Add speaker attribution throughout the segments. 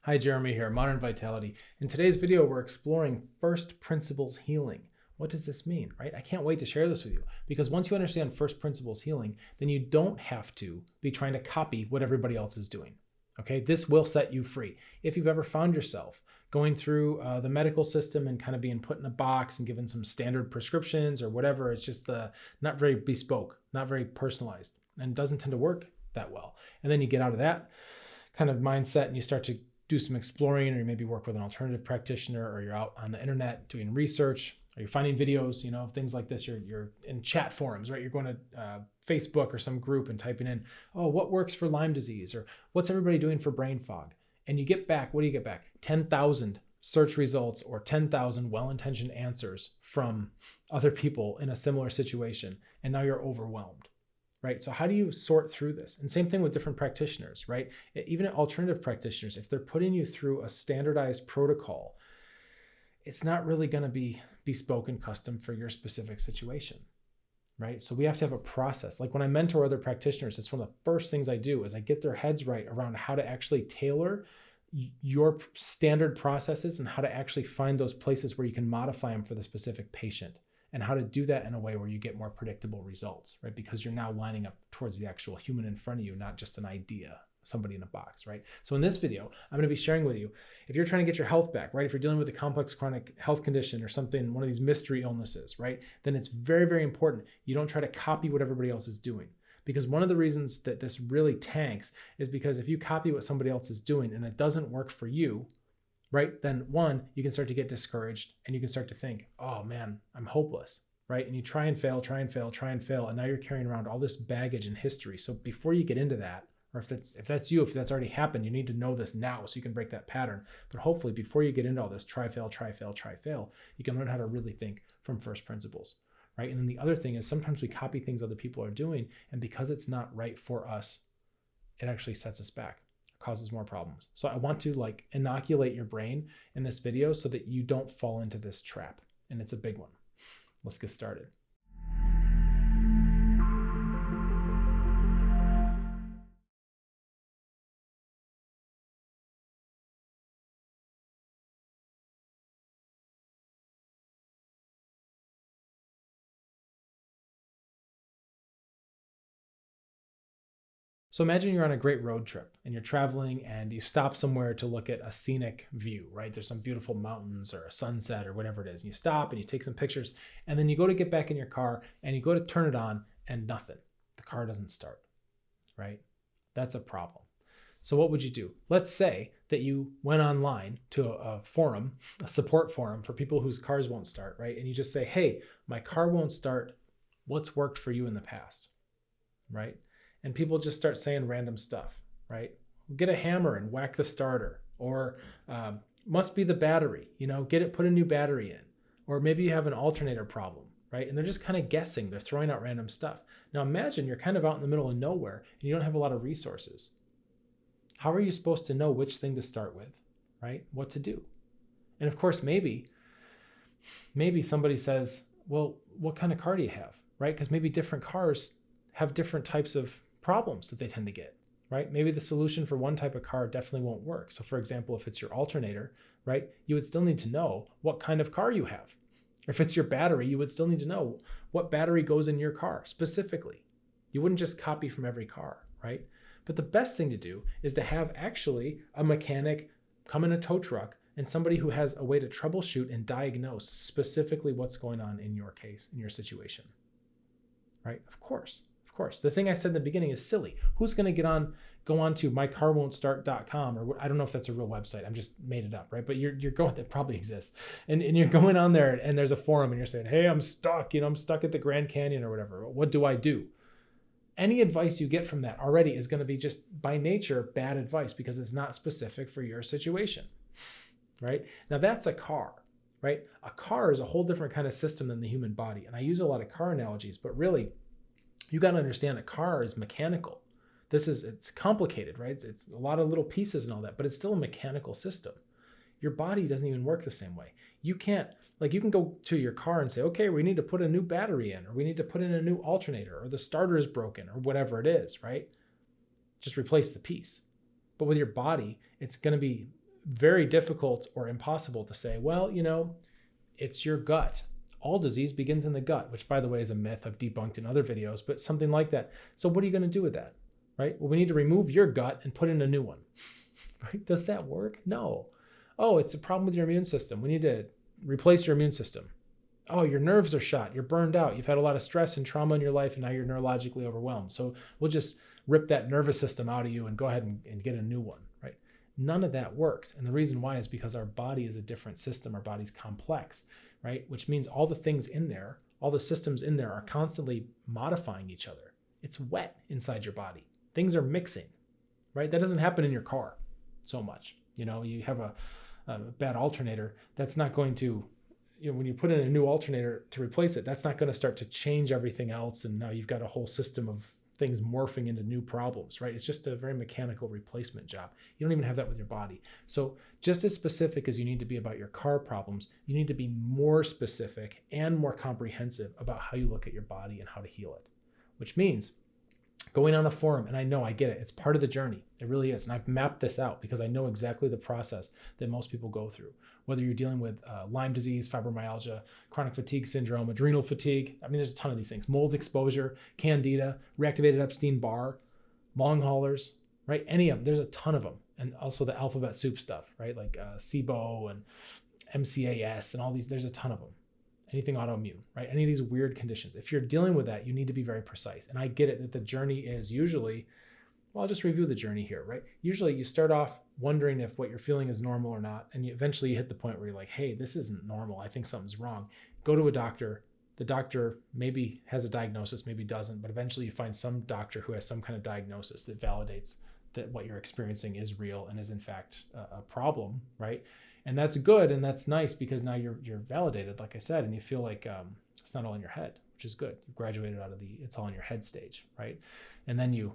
Speaker 1: Hi, Jeremy here, Modern Vitality. In today's video, we're exploring first principles healing. What does this mean, right? I can't wait to share this with you because once you understand first principles healing, then you don't have to be trying to copy what everybody else is doing. Okay, this will set you free. If you've ever found yourself going through the medical system and kind of being put in a box and given some standard prescriptions or whatever, it's just not very bespoke, not very personalized, and doesn't tend to work that well. And then you get out of that kind of mindset and you start to do some exploring, or you maybe work with an alternative practitioner, or you're out on the internet doing research, or you're finding videos, things like this. You're in chat forums, right? You're going to Facebook or some group and typing in, oh, what works for Lyme disease, or what's everybody doing for brain fog? And you get back, what do you get back? 10,000 search results or 10,000 well-intentioned answers from other people in a similar situation. And now you're overwhelmed. Right? So how do you sort through this? And same thing with different practitioners, right? Even alternative practitioners, if they're putting you through a standardized protocol, it's not really going to be bespoke and custom for your specific situation, right? So we have to have a process. Like when I mentor other practitioners, it's one of the first things I do is I get their heads right around how to actually tailor your standard processes and how to actually find those places where you can modify them for the specific patient, and how to do that in a way where you get more predictable results, right? Because you're now lining up towards the actual human in front of you, not just an idea, somebody in a box, right? So in this video, I'm going to be sharing with you, if you're trying to get your health back, right? If you're dealing with a complex chronic health condition or something, one of these mystery illnesses, right? Then it's very, very important you don't try to copy what everybody else is doing. Because one of the reasons that this really tanks is because if you copy what somebody else is doing and it doesn't work for you, right? Then one, you can start to get discouraged and you can start to think, oh man, I'm hopeless, right? And you try and fail. And now you're carrying around all this baggage and history. So before you get into that, or if that's already happened, you need to know this now so you can break that pattern. But hopefully before you get into all this try, fail, you can learn how to really think from first principles, right? And then the other thing is sometimes we copy things other people are doing, and because it's not right for us, it actually sets us back. Causes more problems. So I want to inoculate your brain in this video so that you don't fall into this trap. And it's a big one. Let's get started. So imagine you're on a great road trip and you're traveling and you stop somewhere to look at a scenic view, right? There's some beautiful mountains or a sunset or whatever it is. And you stop and you take some pictures, and then you go to get back in your car and you go to turn it on and nothing. The car doesn't start, right? That's a problem. So what would you do? Let's say that you went online to a forum, a support forum for people whose cars won't start, right? And you just say, hey, my car won't start. What's worked for you in the past, right? And people just start saying random stuff, right? Get a hammer and whack the starter, or must be the battery, put a new battery in, or maybe you have an alternator problem, right? And they're just kind of guessing, they're throwing out random stuff. Now imagine you're kind of out in the middle of nowhere and you don't have a lot of resources. How are you supposed to know which thing to start with, right? What to do? And of course, maybe somebody says, well, what kind of car do you have, right? Because maybe different cars have different types of problems that they tend to get, right? Maybe the solution for one type of car definitely won't work. So for example, if it's your alternator, right, you would still need to know what kind of car you have. If it's your battery, you would still need to know what battery goes in your car specifically. You wouldn't just copy from every car, right? But the best thing to do is to have actually a mechanic come in a tow truck and somebody who has a way to troubleshoot and diagnose specifically what's going on in your case, in your situation, right? Of course. The thing I said in the beginning is silly. Who's going to go on to mycarwon'tstart.com, or I don't know if that's a real website. I'm just made it up, right? But you're going, that probably exists. And you're going on there and there's a forum and you're saying, hey, I'm stuck, I'm stuck at the Grand Canyon or whatever. What do I do? Any advice you get from that already is going to be just by nature bad advice because it's not specific for your situation, right? Now that's a car, right? A car is a whole different kind of system than the human body. And I use a lot of car analogies, but really, you got to understand a car is mechanical. It's complicated, right? It's a lot of little pieces and all that, but it's still a mechanical system. Your body doesn't even work the same way. You can go to your car and say, okay, we need to put a new battery in, or we need to put in a new alternator, or the starter is broken, or whatever it is, right? Just replace the piece. But with your body, it's going to be very difficult or impossible to say, well, it's your gut. All disease begins in the gut, which by the way is a myth I've debunked in other videos, but something like that. So what are you going to do with that, right? Well, we need to remove your gut and put in a new one, right? Does that work? No. Oh, it's a problem with your immune system. We need to replace your immune system. Oh, your nerves are shot. You're burned out. You've had a lot of stress and trauma in your life, and now you're neurologically overwhelmed. So we'll just rip that nervous system out of you and go ahead and get a new one, right? None of that works. And the reason why is because our body is a different system. Our body's complex, right? Which means all the things in there, all the systems in there are constantly modifying each other. It's wet inside your body. Things are mixing, right? That doesn't happen in your car so much. You have a bad alternator. That's not going to, when you put in a new alternator to replace it, that's not going to start to change everything else. And now you've got a whole system of things morphing into new problems, right? It's just a very mechanical replacement job. You don't even have that with your body. So just as specific as you need to be about your car problems, you need to be more specific and more comprehensive about how you look at your body and how to heal it, which means going on a forum, and I get it. It's part of the journey. It really is. And I've mapped this out because I know exactly the process that most people go through. Whether you're dealing with Lyme disease, fibromyalgia, chronic fatigue syndrome, adrenal fatigue. There's a ton of these things. Mold exposure, candida, reactivated Epstein-Barr, long haulers, right? Any of them. There's a ton of them. And also the alphabet soup stuff, right? Like SIBO and MCAS and all these. There's a ton of them. Anything autoimmune, right? Any of these weird conditions. If you're dealing with that, you need to be very precise. And I get it that the journey is usually, well, I'll just review the journey here, right? Usually you start off wondering if what you're feeling is normal or not. And eventually you hit the point where you're like, hey, this isn't normal. I think something's wrong. Go to a doctor. The doctor maybe has a diagnosis, maybe doesn't, but eventually you find some doctor who has some kind of diagnosis that validates that what you're experiencing is real and is in fact a problem, right? And that's good and that's nice because now you're validated, like I said, and you feel like it's not all in your head, which is good. You graduated out of the it's all in your head stage, right? And then you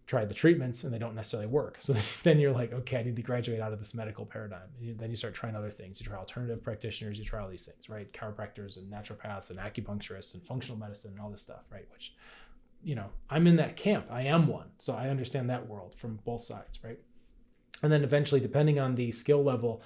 Speaker 1: try the treatments and they don't necessarily work. So then you're like, okay, I need to graduate out of this medical paradigm. And then you start trying other things. You try alternative practitioners, you try all these things, right? Chiropractors and naturopaths and acupuncturists and functional medicine and all this stuff, right? Which, I'm in that camp. I am one. So I understand that world from both sides, right? And then eventually, depending on the skill level,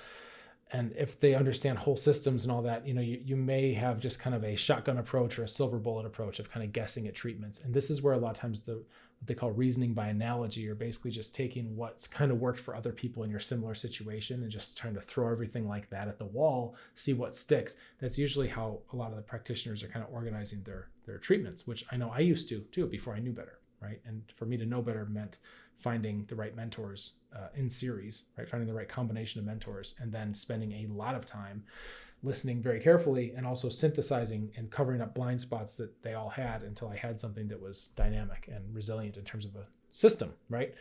Speaker 1: and if they understand whole systems and all that, you may have just kind of a shotgun approach or a silver bullet approach of kind of guessing at treatments. And this is where a lot of times what they call reasoning by analogy, or basically just taking what's kind of worked for other people in your similar situation and just trying to throw everything like that at the wall, see what sticks. That's usually how a lot of the practitioners are kind of organizing their treatments, which I know I used to too before I knew better, right? And for me to know better meant finding the right mentors in series, right? Finding the right combination of mentors and then spending a lot of time listening very carefully and also synthesizing and covering up blind spots that they all had until I had something that was dynamic and resilient in terms of a system, right?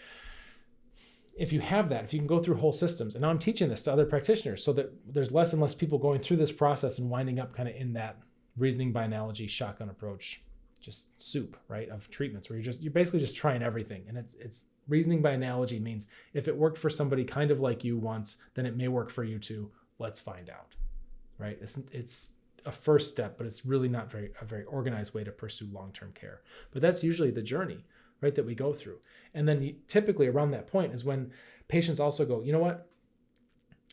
Speaker 1: If you have that, if you can go through whole systems, and now I'm teaching this to other practitioners so that there's less and less people going through this process and winding up kind of in that reasoning by analogy, shotgun approach, just soup, right, of treatments where you're basically just trying everything. And it's reasoning by analogy means if it worked for somebody kind of like you once, then it may work for you too. Let's find out, right? It's a first step, but it's really not a very organized way to pursue long-term care. But that's usually the journey, right, that we go through. And then typically around that point is when patients also go, you know what?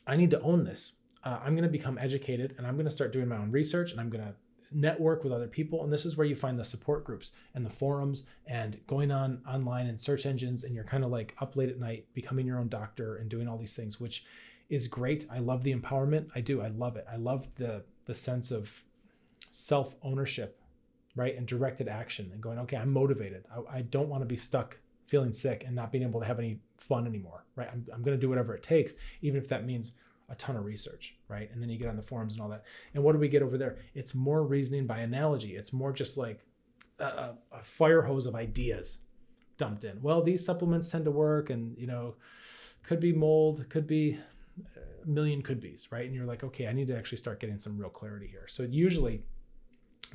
Speaker 1: I need to own this. I'm going to become educated and I'm going to start doing my own research and I'm going to network with other people. And this is where you find the support groups and the forums and going online and search engines. And you're kind of like up late at night, becoming your own doctor and doing all these things, which is great. I love the empowerment. I do. I love it. I love the sense of self-ownership, right? And directed action and going, okay, I'm motivated. I don't want to be stuck feeling sick and not being able to have any fun anymore, right? I'm going to do whatever it takes, even if that means a ton of research, right? And then you get on the forums and all that. And what do we get over there? It's more reasoning by analogy. It's more just like a fire hose of ideas dumped in. Well, these supplements tend to work and, could be mold, could be a million could be's, right? And you're like, okay, I need to actually start getting some real clarity here. So usually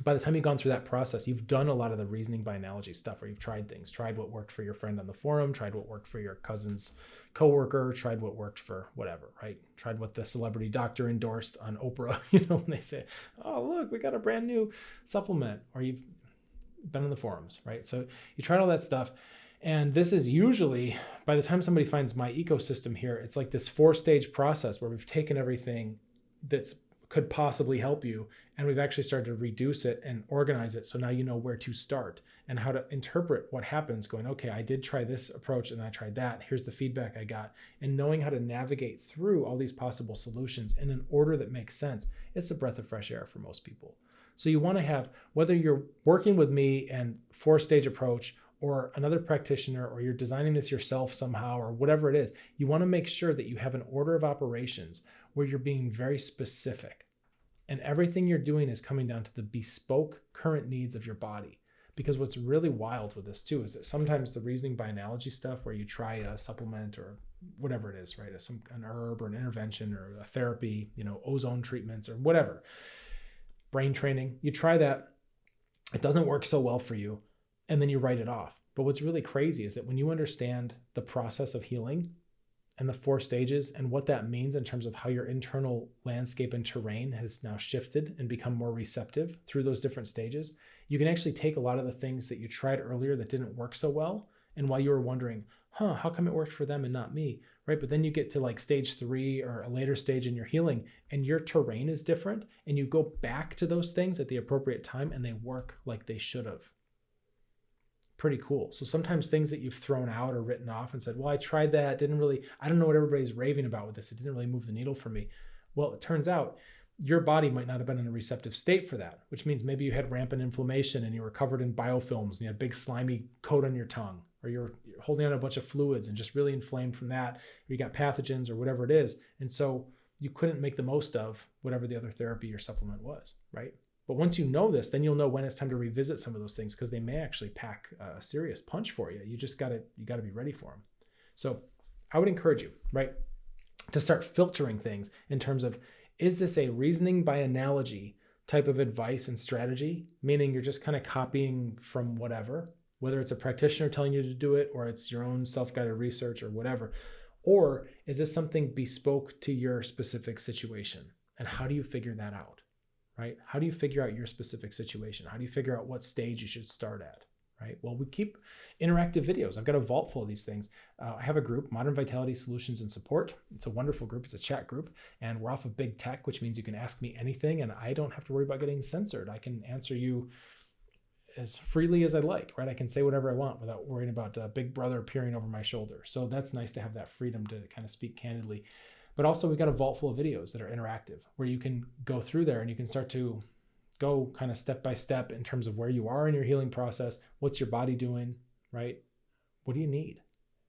Speaker 1: by the time you've gone through that process, you've done a lot of the reasoning by analogy stuff where you've tried things, tried what worked for your friend on the forum, tried what worked for your cousin's coworker, tried what worked for whatever, right? Tried what the celebrity doctor endorsed on Oprah, when they say, oh, look, we got a brand new supplement, or you've been in the forums, right? So you tried all that stuff And this is usually, by the time somebody finds my ecosystem here, it's like this 4-stage process where we've taken everything that's could possibly help you, and we've actually started to reduce it and organize it. So now you know where to start and how to interpret what happens, going, okay, I did try this approach and I tried that. Here's the feedback I got. And knowing how to navigate through all these possible solutions in an order that makes sense, it's a breath of fresh air for most people. So you want to have, whether you're working with me and 4-stage approach or another practitioner, or you're designing this yourself somehow, or whatever it is, you want to make sure that you have an order of operations where you're being very specific. And everything you're doing is coming down to the bespoke current needs of your body. Because what's really wild with this too is that sometimes the reasoning by analogy stuff, where you try a supplement or whatever it is, right? An herb or an intervention or a therapy, ozone treatments or whatever, brain training, you try that, it doesn't work so well for you, and then you write it off. But what's really crazy is that when you understand the process of healing and the 4 stages and what that means in terms of how your internal landscape and terrain has now shifted and become more receptive through those different stages, you can actually take a lot of the things that you tried earlier that didn't work so well, and while you were wondering, how come it worked for them and not me, right? But then you get to like stage 3 or a later stage in your healing, and your terrain is different, and you go back to those things at the appropriate time and they work like they should have. Pretty cool. So sometimes things that you've thrown out or written off and said, well, I tried that, I don't know what everybody's raving about with this, it didn't really move the needle for me. Well, it turns out your body might not have been in a receptive state for that, which means maybe you had rampant inflammation and you were covered in biofilms and you had a big slimy coat on your tongue, or you're holding on a bunch of fluids and just really inflamed from that, or you got pathogens or whatever it is. And so you couldn't make the most of whatever the other therapy or supplement was, right? But once you know this, then you'll know when it's time to revisit some of those things, because they may actually pack a serious punch for you. You just got to be ready for them. So I would encourage you, right, to start filtering things in terms of, is this a reasoning by analogy type of advice and strategy? Meaning you're just kind of copying from whatever, whether it's a practitioner telling you to do it or it's your own self-guided research or whatever. Or is this something bespoke to your specific situation? And how do you figure that out? Right? How do you figure out your specific situation? How do you figure out what stage you should start at? Right? Well, we keep interactive videos. I've got a vault full of these things. I have a group, Modern Vitality Solutions and Support. It's a wonderful group. It's a chat group, and we're off of big tech, which means you can ask me anything, and I don't have to worry about getting censored. I can answer you as freely as I like, right? I can say whatever I want without worrying about Big Brother peering over my shoulder. So that's nice to have that freedom to kind of speak candidly. But also we've got a vault full of videos that are interactive, where you can go through there and you can start to go kind of step by step in terms of where you are in your healing process. What's your body doing, right? What do you need?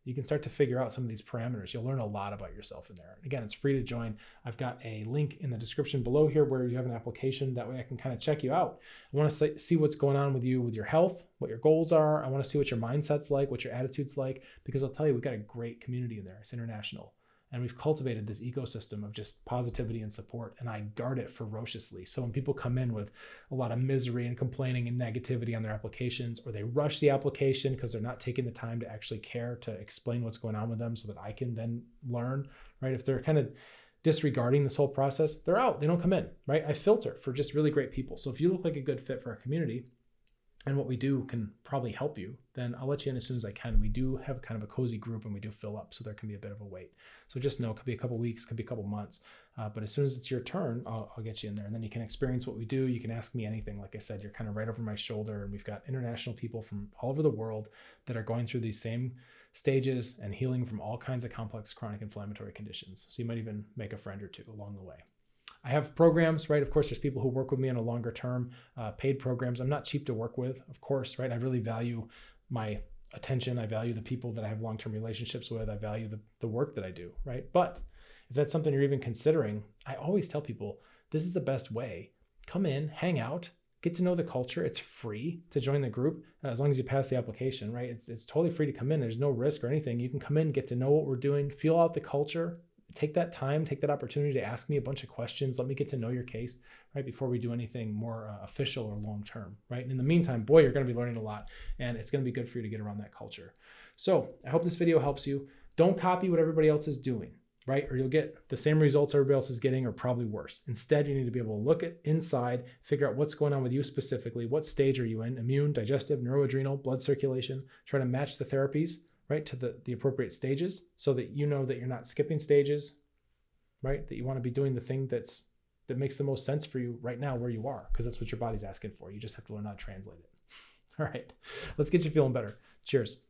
Speaker 1: You can start to figure out some of these parameters. You'll learn a lot about yourself in there. Again, it's free to join. I've got a link in the description below here where you have an application. That way I can kind of check you out. I want to see what's going on with you, with your health, what your goals are. I want to see what your mindset's like, what your attitude's like, because I'll tell you, we've got a great community in there. It's international. And we've cultivated this ecosystem of just positivity and support, and I guard it ferociously. So when people come in with a lot of misery and complaining and negativity on their applications, or they rush the application because they're not taking the time to actually care to explain what's going on with them so that I can then learn, right? If they're kind of disregarding this whole process, they're out, they don't come in, right? I filter for just really great people. So if you look like a good fit for our community, and what we do can probably help you, then I'll let you in as soon as I can. We do have kind of a cozy group, and we do fill up, so there can be a bit of a wait. So just know, it could be a couple weeks, could be a couple months, but as soon as it's your turn, I'll get you in there, and then you can experience what we do. You can ask me anything. Like I said, you're kind of right over my shoulder, and we've got international people from all over the world that are going through these same stages and healing from all kinds of complex chronic inflammatory conditions. So you might even make a friend or two along the way. I have programs, right? Of course, there's people who work with me on a longer term, paid programs. I'm not cheap to work with, of course, right? I really value my attention. I value the people that I have long-term relationships with. I value the work that I do, right? But if that's something you're even considering, I always tell people, this is the best way. Come in, hang out, get to know the culture. It's free to join the group as long as you pass the application, right? It's totally free to come in. There's no risk or anything. You can come in, get to know what we're doing, feel out the culture. Take that time, take that opportunity to ask me a bunch of questions. Let me get to know your case, right, before we do anything more official or long-term, right? And in the meantime, boy, you're going to be learning a lot, and it's going to be good for you to get around that culture. So I hope this video helps you. Don't copy what everybody else is doing. right? Or you'll get the same results everybody else is getting or probably worse. Instead, you need to be able to look at inside, figure out what's going on with you specifically. What stage are you in? Immune, digestive, neuroadrenal, blood circulation. Try to match the therapies, right, to the appropriate stages so that you know that you're not skipping stages, right? That you want to be doing the thing that makes the most sense for you right now where you are, because that's what your body's asking for. You just have to learn how to translate it. All right, let's get you feeling better. Cheers.